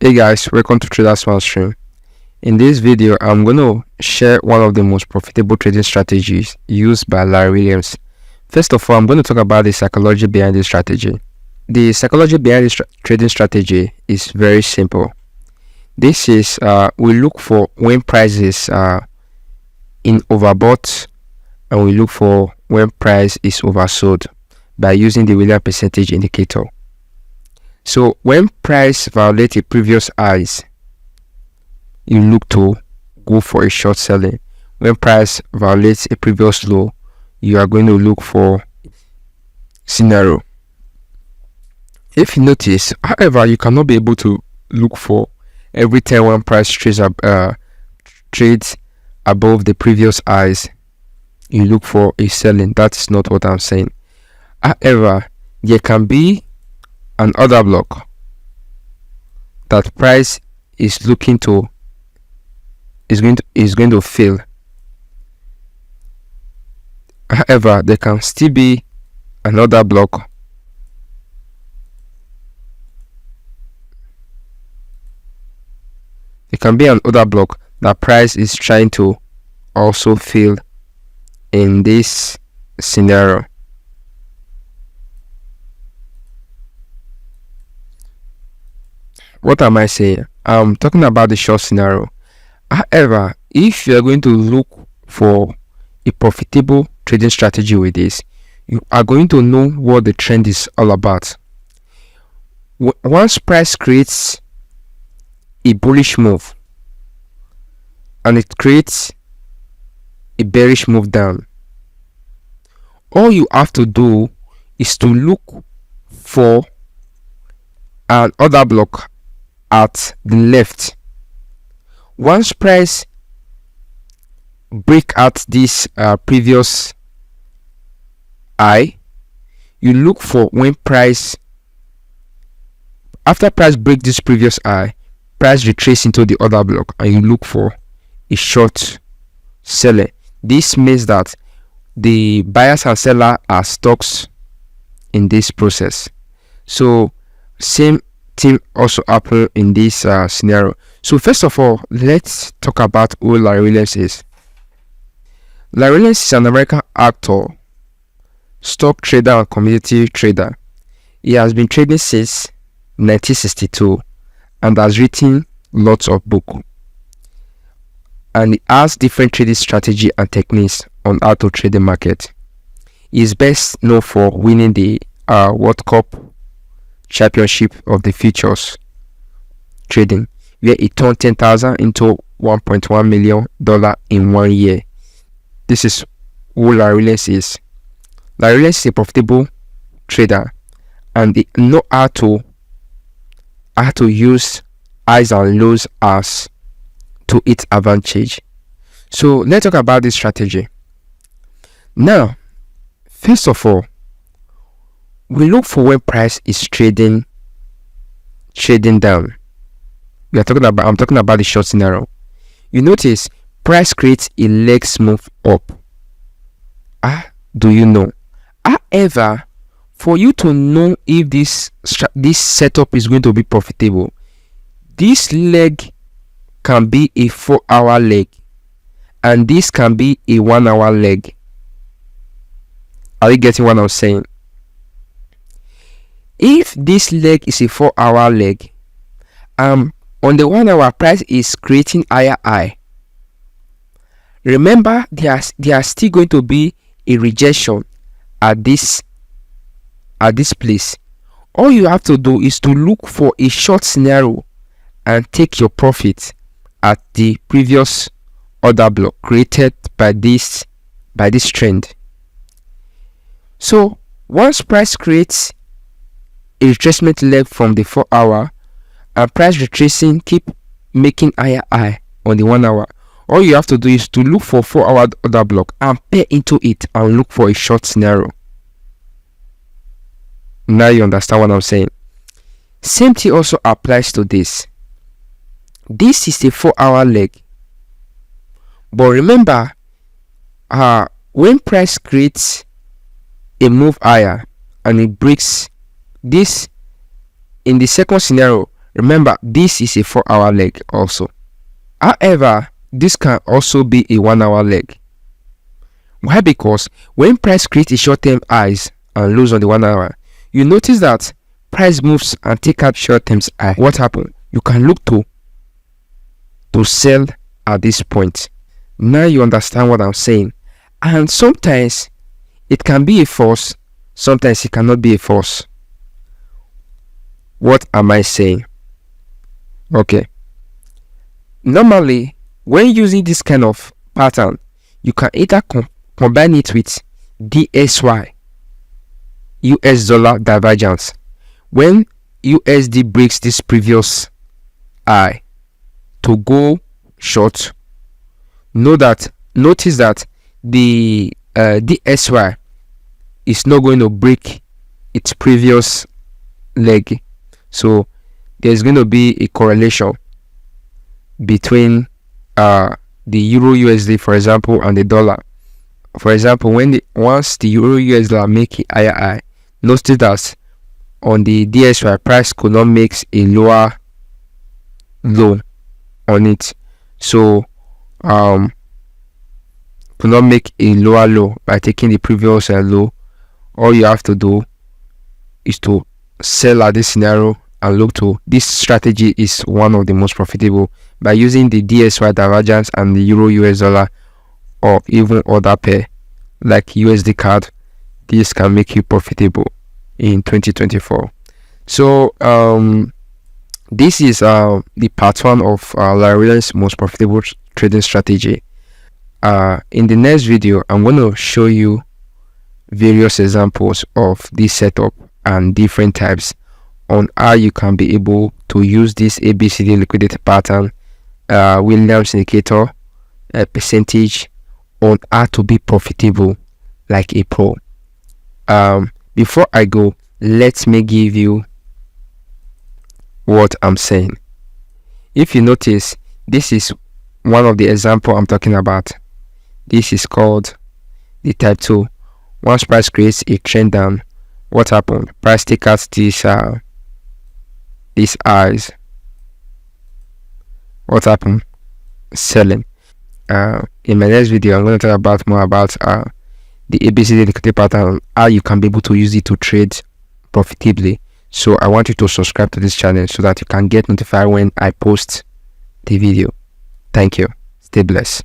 Hey guys, welcome to Trader Smart Stream. In this video, I'm going to share one of the most profitable trading strategies used by Larry Williams. First of all, I'm going to talk about the psychology behind this strategy. The psychology behind this trading strategy is very simple. This is we look for when prices are in overbought and we look for when price is oversold by using the Williams percentage indicator. So when price violates a previous highs, you look to go for a short selling. When price violates a previous low, you are going to look for scenario. If you notice, however, you cannot be able to look for every time when price trades above the previous highs, you look for a selling. That's not what I'm saying. However, there can be an order block that price is going to fail. However, there can still be another block that price is trying to also fail in this scenario. What am I saying? I'm talking about the short scenario. However, if you are going to look for a profitable trading strategy with this, you are going to know what the trend is all about. Once price creates a bullish move and it creates a bearish move down, all you have to do is to look for an order block at the left. Once price break out this previous high, you look for when price, after price break this previous high, price retrace into the other block and you look for a short seller. This means that the buyers and seller are stocks in this process. So same thing also happen in this scenario. So first of all, let's talk about who Larry Williams is. Larry Williams is an American actor, stock trader and commodity trader. He has been trading since 1962 and has written lots of books. And he has different trading strategy and techniques on how to trade the market. He is best known for winning the World Cup championship of the futures trading, where he turned 10,000 into $1.1 million in 1 year. This is who Larry Williams is. Larry Williams is a profitable trader and they know how to use highs and lows as to its advantage. So let's talk about this strategy. Now, first of all, we look for when price is trading down. I'm talking about the short scenario. You notice price creates a legs move up. Do you know? However, for you to know if this setup is going to be profitable, this leg can be a 4-hour leg and this can be a 1-hour leg. Are you getting what I'm saying? If this leg is a 4-hour leg, on the 1 hour price is creating higher high. Remember, there are still going to be a rejection at this place. All you have to do is to look for a short scenario and take your profit at the previous order block created by this trend. So once price creates a retracement leg from the 4-hour and price retracing keep making higher high on the 1 hour, all you have to do is to look for 4-hour order block and pair into it and look for a short scenario. Now you understand what I'm saying. Same thing also applies to this. This is a 4-hour leg, but remember, when price creates a move higher and it breaks this in the second scenario, Remember, this is a 4-hour leg also. However, this can also be a 1-hour leg. Why? Because when price creates a short-term highs and lows on the 1 hour, you notice that price moves and take out short-term high. What happened? You can look to sell at this point. Now you understand what I'm saying. And sometimes it can be a force, sometimes it cannot be a force. What am I saying? Okay. Normally, when using this kind of pattern, you can either combine it with DSY, US dollar divergence. When USD breaks this previous high to go short, notice that the DSY is not going to break its previous leg. So there's going to be a correlation between the Euro USD, for example, and the dollar. For example, once the Euro US dollar make a higher high, notice that on the DSY price could not make a lower low on it. So could not make a lower low by taking the previous low. All you have to do is to sell at this scenario and look to this strategy is one of the most profitable by using the DSY divergence and the Euro US dollar, or even other pair like USD card. This can make you profitable in 2024. So this is the part 1 of Larry's most profitable trading strategy. In the next video, I'm going to show you various examples of this setup and different types on how you can be able to use this ABCD liquidity pattern, Williams indicator, percentage, on how to be profitable like a pro. Before I go, let me give you what I'm saying. If you notice, this is one of the example I'm talking about. This is called the type 2. Once price creates a trend down, what happened? Price take out these highs. What happened? Selling. In my next video, I'm going to talk more about the ABCD liquidity pattern, how you can be able to use it to trade profitably. So I want you to subscribe to this channel so that you can get notified when I post the video. Thank you. Stay blessed.